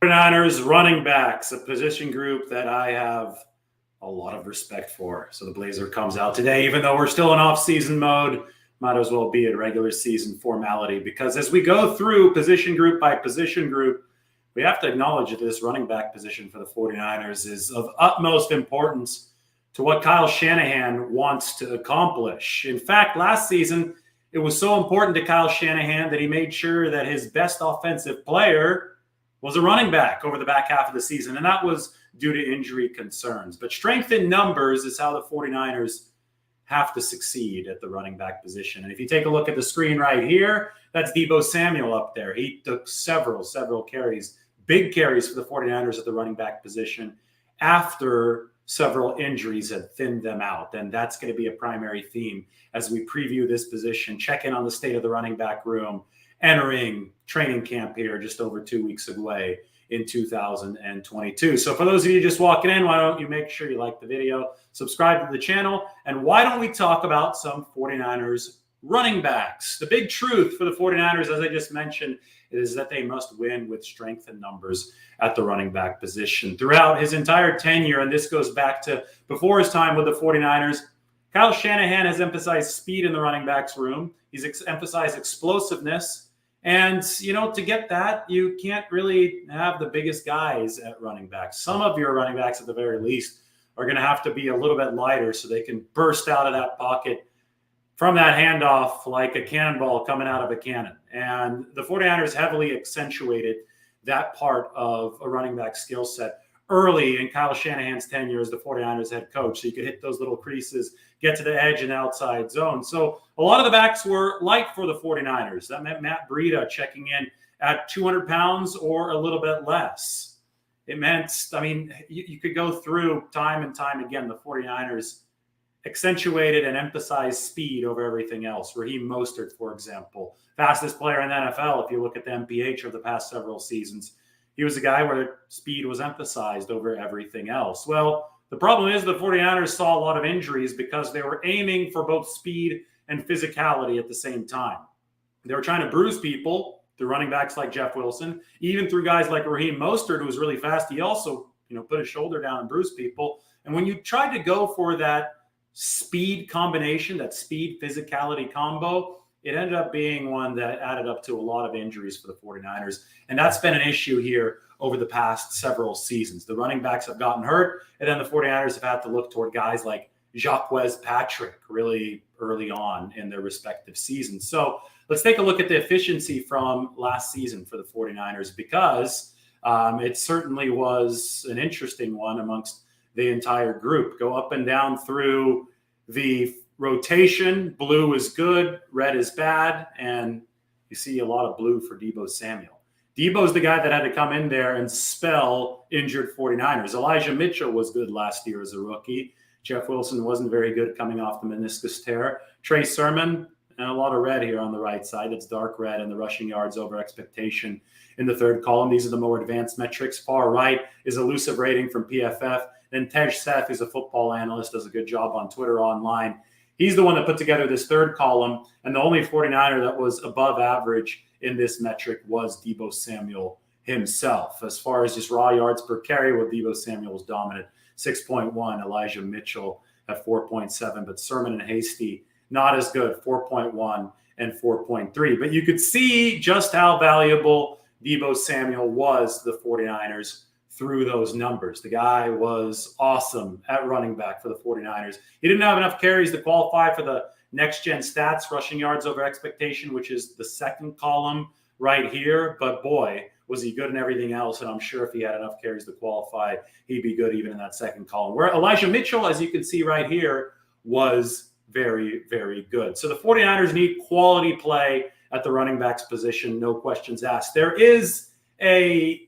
49ers running backs, a position group that I have a lot of respect for. So the Blazer comes out today, even though we're still in off-season mode, might as well be a regular season formality, because as we go through position group by position group, we have to acknowledge that this running back position for the 49ers is of utmost importance to what Kyle Shanahan wants to accomplish. In fact, last season, it was so important to Kyle Shanahan that he made sure that his best offensive player was a running back over the back half of the season, and that was due to injury concerns. But strength in numbers is how the 49ers have to succeed at the running back position. And if you take a look at the screen right here, that's Deebo Samuel up there. He took several carries, big carries for the 49ers at the running back position after several injuries had thinned them out. And that's going to be a primary theme as we preview this position, check in on the state of the running back room, entering training camp here just over 2 weeks away in 2022. So for those of you just walking in, why don't you make sure you like the video, subscribe to the channel, and why don't we talk about some 49ers running backs? The big truth for the 49ers, as I just mentioned, is that they must win with strength and numbers at the running back position. Throughout his entire tenure, and this goes back to before his time with the 49ers, Kyle Shanahan has emphasized speed in the running backs room. He's emphasized explosiveness. And, to get that, you can't really have the biggest guys at running back. Some of your running backs, at the very least, are going to have to be a little bit lighter so they can burst out of that pocket from that handoff like a cannonball coming out of a cannon. And the 49ers heavily accentuated that part of a running back skill set early in Kyle Shanahan's tenure as the 49ers head coach. So you could hit those little creases, get to the edge and outside zone. So a lot of the backs were light for the 49ers. That meant Matt Breida checking in at 200 pounds or a little bit less. It meant, you could go through time and time again, the 49ers accentuated and emphasized speed over everything else. Raheem Mostert, for example, fastest player in the NFL, if you look at the MPH of the past several seasons. He was a guy where speed was emphasized over everything else. Well, the problem is the 49ers saw a lot of injuries because they were aiming for both speed and physicality at the same time. They were trying to bruise people through running backs like Jeff Wilson, even through guys like Raheem Mostert, who was really fast. He also, put his shoulder down and bruised people. And when you tried to go for that speed combination, that speed physicality combo, it ended up being one that added up to a lot of injuries for the 49ers. And that's been an issue here over the past several seasons. The running backs have gotten hurt, and then the 49ers have had to look toward guys like Jacques Patrick really early on in their respective seasons. So let's take a look at the efficiency from last season for the 49ers, because it certainly was an interesting one amongst the entire group. Go up and down through the rotation. Blue is good, red is bad, and you see a lot of blue for Deebo Samuel. Deebo's the guy that had to come in there and spell injured 49ers. Elijah Mitchell was good last year as a rookie. Jeff Wilson wasn't very good coming off the meniscus tear. Trey Sermon, and a lot of red here on the right side. It's dark red, and the rushing yards over expectation in the third column. These are the more advanced metrics. Far right is elusive rating from PFF. Then Tej Seth, who's a football analyst, does a good job on Twitter online. He's the one that put together this third column, and the only 49er that was above average in this metric was Deebo Samuel himself. As far as just raw yards per carry, well, Deebo Samuel was dominant, 6.1. Elijah Mitchell at 4.7, but Sermon and Hasty not as good, 4.1 and 4.3. But you could see just how valuable Deebo Samuel was to the 49ers through those numbers. The guy was awesome at running back for the 49ers. He didn't have enough carries to qualify for the next-gen stats, rushing yards over expectation, which is the second column right here. But boy, was he good in everything else. And I'm sure if he had enough carries to qualify, he'd be good even in that second column. Where Elijah Mitchell, as you can see right here, was very, very good. So the 49ers need quality play at the running backs position, no questions asked. There is a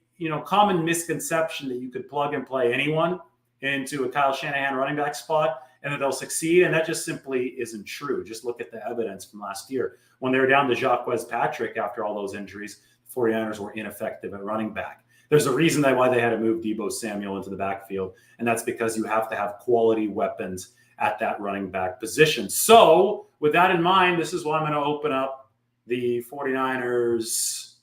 common misconception that you could plug and play anyone into a Kyle Shanahan running back spot and that they'll succeed. And that just simply isn't true. Just look at the evidence from last year. When they were down to Jacques Patrick after all those injuries, the 49ers were ineffective at running back. There's a reason why they had to move Deebo Samuel into the backfield, and that's because you have to have quality weapons at that running back position. So with that in mind, this is why I'm going to open up the 49ers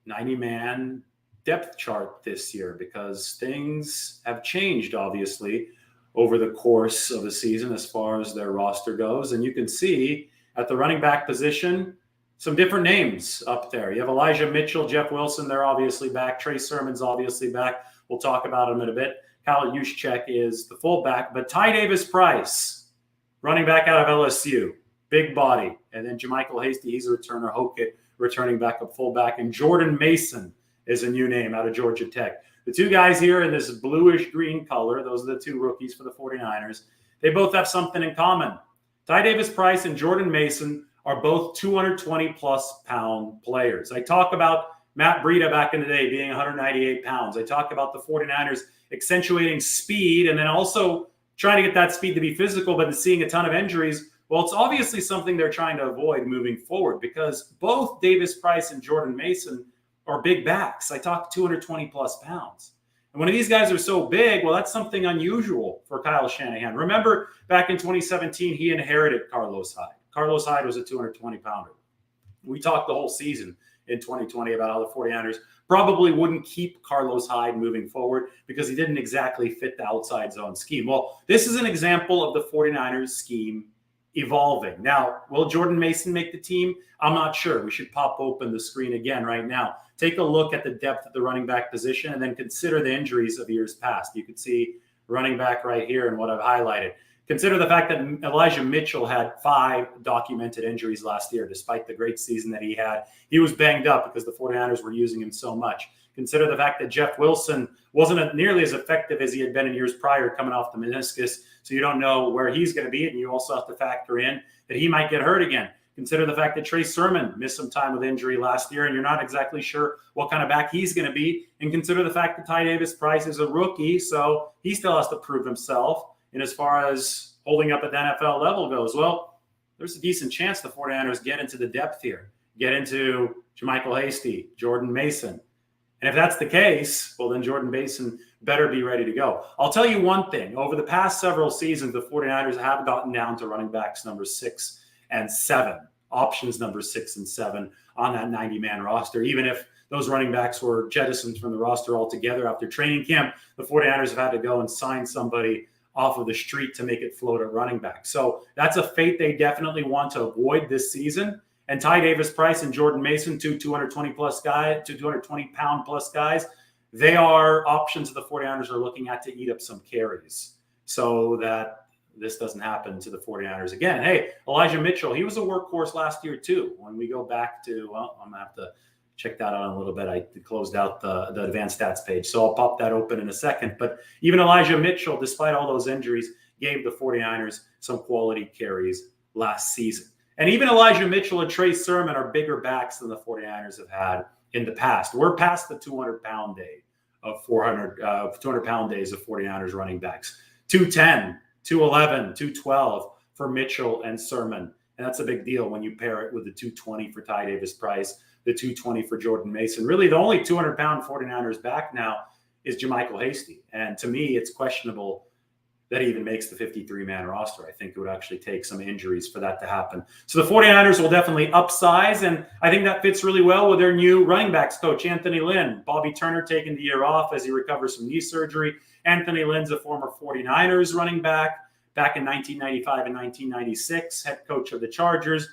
90-man depth chart this year because things have changed, obviously, over the course of the season as far as their roster goes. And you can see at the running back position, some different names up there. You have Elijah Mitchell, Jeff Wilson, they're obviously back. Trey Sermon's obviously back. We'll talk about him in a bit. Kyle Juszczyk is the fullback, but Ty Davis-Price, running back out of LSU, big body. And then Jermichael Hasty, he's a returner. Hokett, returning backup fullback. And Jordan Mason is a new name out of Georgia Tech. The two guys here in this bluish-green color, those are the two rookies for the 49ers. They both have something in common. Ty Davis-Price and Jordan Mason are both 220-plus pound players. I talk about Matt Breida back in the day being 198 pounds. I talk about the 49ers accentuating speed and then also trying to get that speed to be physical, but seeing a ton of injuries. Well, it's obviously something they're trying to avoid moving forward because both Davis-Price and Jordan Mason are big backs. I talk 220-plus pounds. And when these guys are so big, well, that's something unusual for Kyle Shanahan. Remember, back in 2017, he inherited Carlos Hyde. Carlos Hyde was a 220-pounder. We talked the whole season in 2020 about how the 49ers probably wouldn't keep Carlos Hyde moving forward because he didn't exactly fit the outside zone scheme. Well, this is an example of the 49ers scheme evolving. Now, will Jordan Mason make the team? I'm not sure. We should pop open the screen again right now. Take a look at the depth of the running back position and then consider the injuries of years past. You can see running back right here and what I've highlighted. Consider the fact that Elijah Mitchell had 5 documented injuries last year, despite the great season that he had. He was banged up because the 49ers were using him so much. Consider the fact that Jeff Wilson wasn't nearly as effective as he had been in years prior coming off the meniscus, so you don't know where he's going to be, and you also have to factor in that he might get hurt again. Consider the fact that Trey Sermon missed some time with injury last year, and you're not exactly sure what kind of back he's going to be. And consider the fact that Ty Davis-Price is a rookie, so he still has to prove himself. And as far as holding up at the NFL level goes, well, there's a decent chance the 49ers get into the depth here, get into Jermichael Hasty, Jordan Mason. And if that's the case, well, then Jordan Mason better be ready to go. I'll tell you one thing. Over the past several seasons, the 49ers have gotten down to running backs number 6 and 7, options number 6 and 7 on that 90-man roster. Even if those running backs were jettisoned from the roster altogether after training camp, the 49ers have had to go and sign somebody off of the street to make it float at running back. So that's a fate they definitely want to avoid this season. And Ty Davis-Price and Jordan Mason, two 220-plus guys, 220-pound-plus guys, they are options the 49ers are looking at to eat up some carries so that this doesn't happen to the 49ers again. Hey, Elijah Mitchell, he was a workhorse last year too. When we go back to, well, I'm going to have to check that out in a little bit. I closed out the advanced stats page, so I'll pop that open in a second. But even Elijah Mitchell, despite all those injuries, gave the 49ers some quality carries last season. And even Elijah Mitchell and Trey Sermon are bigger backs than the 49ers have had in the past. We're past the 200-pound day of 200-pound days of 49ers running backs. 210, 211, 212 for Mitchell and Sermon. And that's a big deal when you pair it with the 220 for Ty Davis-Price, the 220 for Jordan Mason. Really, the only 200-pound 49ers back now is Jermichael Hasty. And to me, it's questionable that he even makes the 53-man roster. I think it would actually take some injuries for that to happen. So the 49ers will definitely upsize, and I think that fits really well with their new running backs coach, Anthony Lynn. Bobby Turner taking the year off as he recovers from knee surgery. Anthony Lynn's a former 49ers running back in 1995 and 1996, head coach of the Chargers.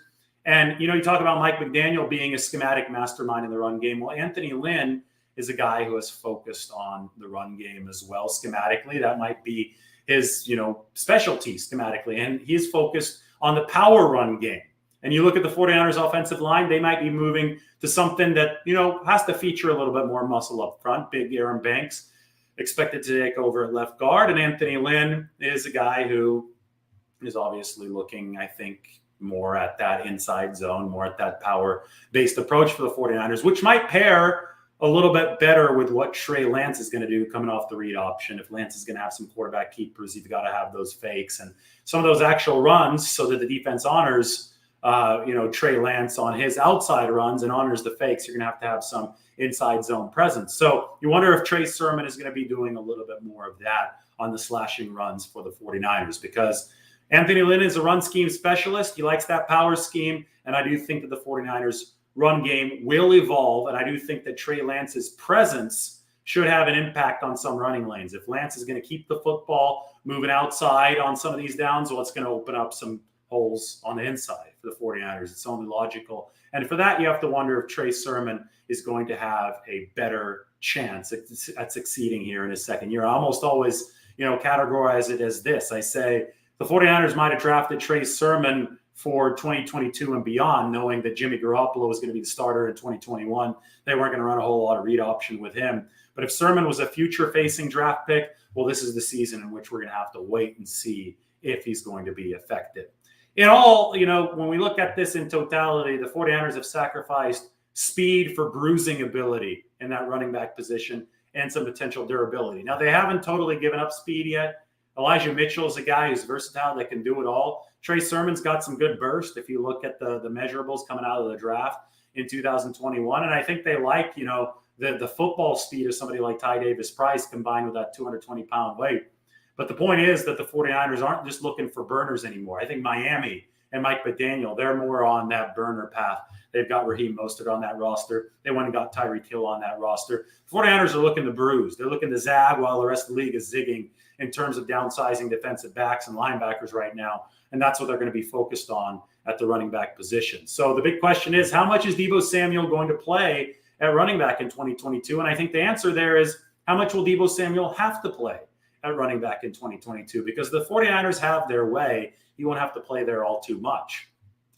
And, you know, you talk about Mike McDaniel being a schematic mastermind in the run game. Well, Anthony Lynn is a guy who has focused on the run game as well schematically. That might be his, specialty schematically. And he's focused on the power run game. And you look at the 49ers offensive line, they might be moving to something that, has to feature a little bit more muscle up front. Big Aaron Banks expected to take over at left guard. And Anthony Lynn is a guy who is obviously looking, I think, more at that inside zone, more at that power-based approach for the 49ers, which might pair a little bit better with what Trey Lance is going to do coming off the read option. If Lance is going to have some quarterback keepers, you've got to have those fakes and some of those actual runs so that the defense honors, Trey Lance on his outside runs and honors the fakes. You're going to have some inside zone presence. So you wonder if Trey Sermon is going to be doing a little bit more of that on the slashing runs for the 49ers, because Anthony Lynn is a run scheme specialist. He likes that power scheme. And I do think that the 49ers run game will evolve, and I do think that Trey Lance's presence should have an impact on some running lanes. If Lance is going to keep the football moving outside on some of these downs, well, it's going to open up some holes on the inside for the 49ers. It's only logical. And for that, you have to wonder if Trey Sermon is going to have a better chance at succeeding here in his second year. I almost always, categorize it as this. I say the 49ers might have drafted Trey Sermon for 2022 and beyond, knowing that Jimmy Garoppolo was going to be the starter in 2021. They weren't going to run a whole lot of read option with him. But if Sermon was a future-facing draft pick, well, this is the season in which we're going to have to wait and see if he's going to be effective. In all, when we look at this in totality, the 49ers have sacrificed speed for bruising ability in that running back position and some potential durability. Now, they haven't totally given up speed yet. Elijah Mitchell is a guy who's versatile that can do it all. Trey Sermon's got some good burst if you look at the measurables coming out of the draft in 2021. And I think they like, the football speed of somebody like Ty Davis-Price combined with that 220-pound weight. But the point is that the 49ers aren't just looking for burners anymore. I think Miami and Mike McDaniel, they're more on that burner path. They've got Raheem Mostert on that roster. They went and got Tyreek Hill on that roster. The 49ers are looking to bruise. They're looking to zag while the rest of the league is zigging in terms of downsizing defensive backs and linebackers right now. And that's what they're going to be focused on at the running back position. So the big question is, how much is Deebo Samuel going to play at running back in 2022? And I think the answer there is, how much will Deebo Samuel have to play at running back in 2022? Because the 49ers have their way. You won't have to play there all too much.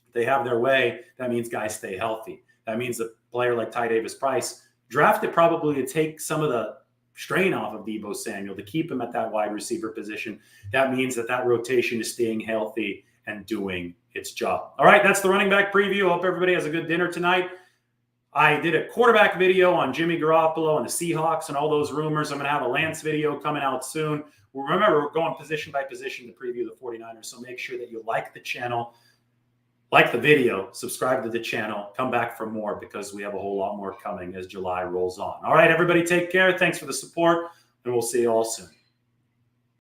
If they have their way, that means guys stay healthy. That means a player like Ty Davis-Price drafted probably to take some of the strain off of Deebo Samuel, to keep him at that wide receiver position. That means that rotation is staying healthy and doing its job. All right, that's the running back preview. Hope everybody has a good dinner tonight. I did a quarterback video on Jimmy Garoppolo and the Seahawks and all those rumors. I'm going to have a Lance video coming out soon. Remember, we're going position by position to preview the 49ers, so make sure that you like the channel, like the video, subscribe to the channel, come back for more because we have a whole lot more coming as July rolls on. All right, everybody, take care. Thanks for the support, and we'll see you all soon.